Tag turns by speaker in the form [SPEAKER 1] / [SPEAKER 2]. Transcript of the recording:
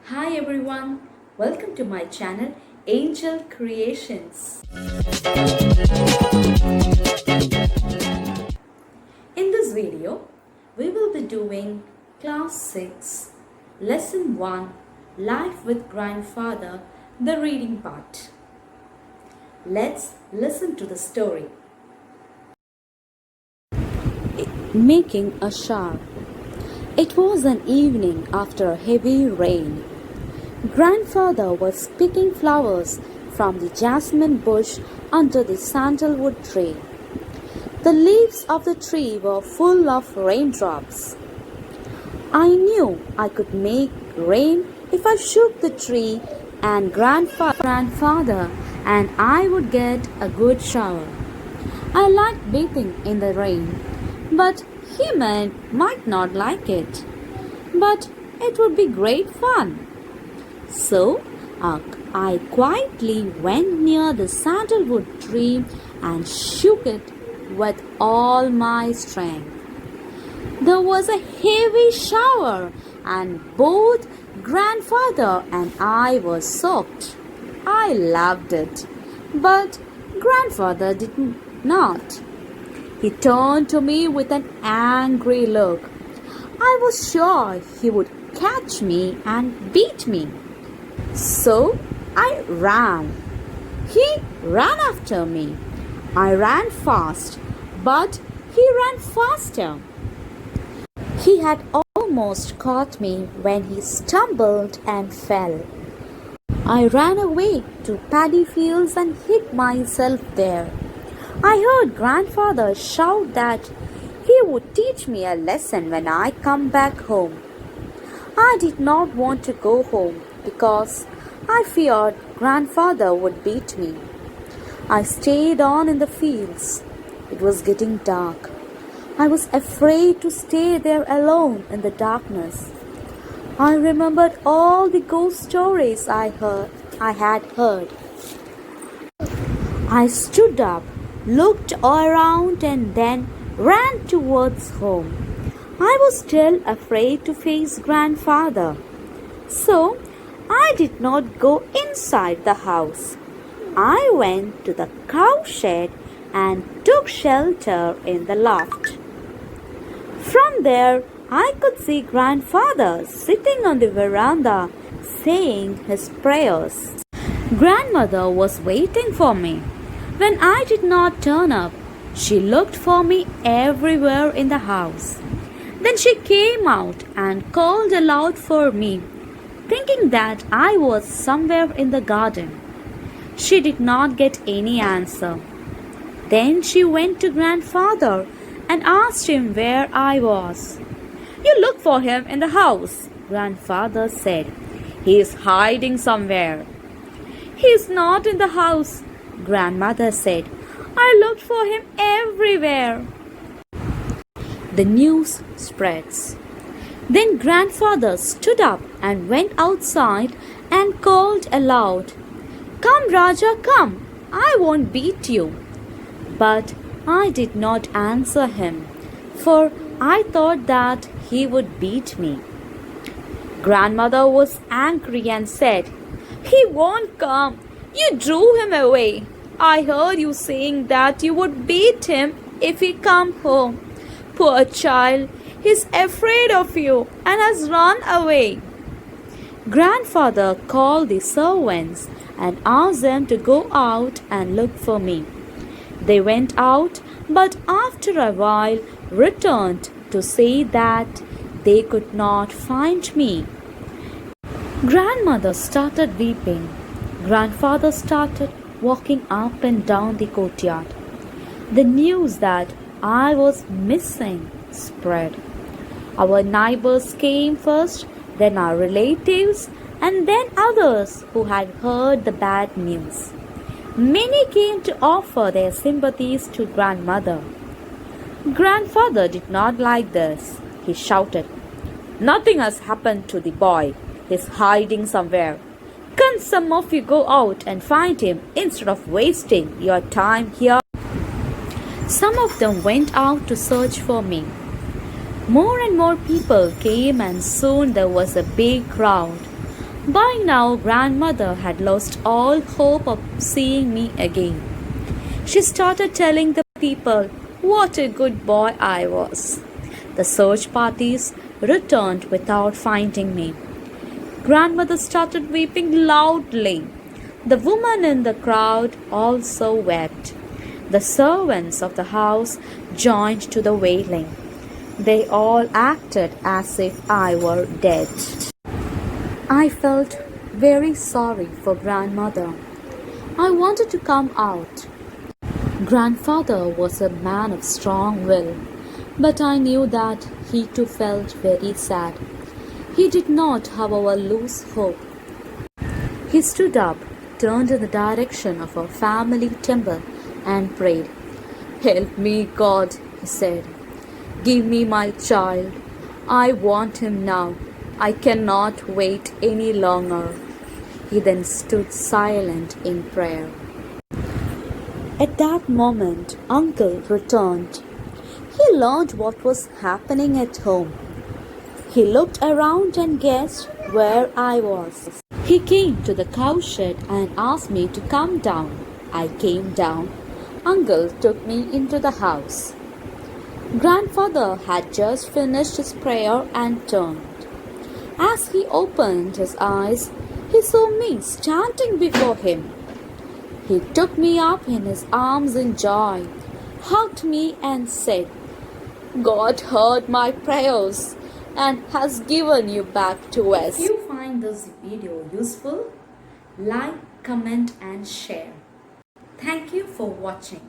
[SPEAKER 1] Hi everyone, welcome to my channel Angel Creations. In this video, we will be doing Class 6, Lesson 1, Life with Grandfather, the reading part. Let's listen to the story. Making a shower. It was an evening after a heavy rain. Grandfather was picking flowers from the jasmine bush under the sandalwood tree. The leaves of the tree were full of raindrops. I knew I could make rain if I shook the tree, and grandfather and I would get a good shower. I liked bathing in the rain, but he might not like it. But it would be great fun. So I quietly went near the sandalwood tree and shook it with all my strength. There was a heavy shower, and both grandfather and I were soaked. I loved it, but grandfather did not. He turned to me with an angry look. I was sure he would catch me and beat me. So I ran. He ran after me. I ran fast, but he ran faster. He had almost caught me when he stumbled and fell. I ran away to paddy fields and hid myself there. I heard grandfather shout that he would teach me a lesson when I come back home. I did not want to go home because I feared grandfather would beat me. I stayed on in the fields. It was getting dark. I was afraid to stay there alone in the darkness. I remembered all the ghost stories I had heard. I stood up, looked around, and then ran towards home. I was still afraid to face grandfather, so I did not go inside the house. I went to the cow shed and took shelter in the loft. From there, I could see grandfather sitting on the veranda saying his prayers. Grandmother was waiting for me. When I did not turn up, she looked for me everywhere in the house. Then she came out and called aloud for me, thinking that I was somewhere in the garden. She did not get any answer. Then she went to grandfather and asked him where I was. "You look for him in the house," grandfather said. "He is hiding somewhere." "He is not in the house," grandmother said. "I looked for him everywhere." The news spreads. Then grandfather stood up and went outside and called aloud, "Come, Raja, come. I won't beat you." But I did not answer him, for I thought that he would beat me. Grandmother was angry and said, "He won't come. You drew him away. I heard you saying that you would beat him if he come home. Poor child, he's afraid of you and has run away." Grandfather called the servants and asked them to go out and look for me. They went out, but after a while returned to say that they could not find me. Grandmother started weeping. Grandfather started walking up and down the courtyard. The news that I was missing spread. Our neighbors came first, then our relatives, and then others who had heard the bad news. Many came to offer their sympathies to grandmother. Grandfather did not like this. He shouted, "Nothing has happened to the boy. He's hiding somewhere. Can some of you go out and find him instead of wasting your time here?" Some of them went out to search for me. More and more people came, and soon there was a big crowd. By now, grandmother had lost all hope of seeing me again. She started telling the people what a good boy I was. The search parties returned without finding me. Grandmother started weeping loudly. The women in the crowd also wept. The servants of the house joined to the wailing. They all acted as if I were dead. I felt very sorry for grandmother. I wanted to come out. Grandfather was a man of strong will, but I knew that he too felt very sad. He did not, however, lose hope. He stood up, turned in the direction of our family temple, and prayed. "Help me, God," he said. "Give me my child. I want him now. I cannot wait any longer." He then stood silent in prayer. At that moment, Uncle returned. He learned what was happening at home. He looked around and guessed where I was. He came to the cowshed and asked me to come down. I came down. Uncle took me into the house. Grandfather had just finished his prayer and turned. As he opened his eyes, he saw me standing before him. He took me up in his arms in joy, hugged me and said, "God heard my prayers and has given you back to us." If you find this video useful, like, comment and share. Thank you for watching.